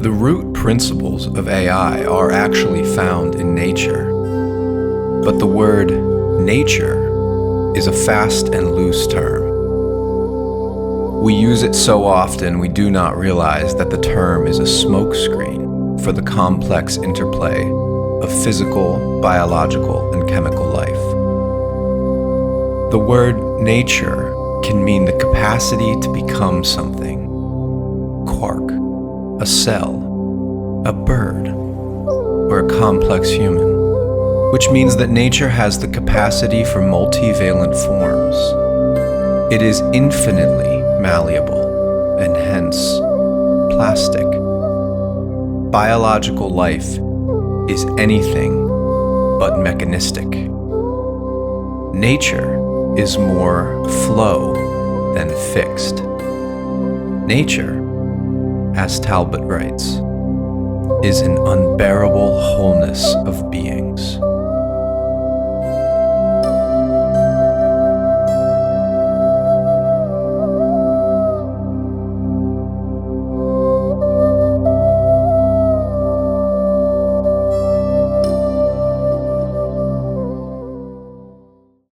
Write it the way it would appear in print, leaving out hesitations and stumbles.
The root principles of AI are actually found in nature, but the word nature is a fast and loose term. We use it so often we do not realize that the term is a smokescreen for the complex interplay of physical, biological, and chemical life. The word nature can mean the capacity to become something. Quark, a cell, a bird, or a complex human, which means that nature has the capacity for multivalent forms. It is infinitely malleable, and hence plastic. Biological life is anything but mechanistic. Nature is more flow than fixed. Nature, as Talbott writes, is an unbearable wholeness of beings.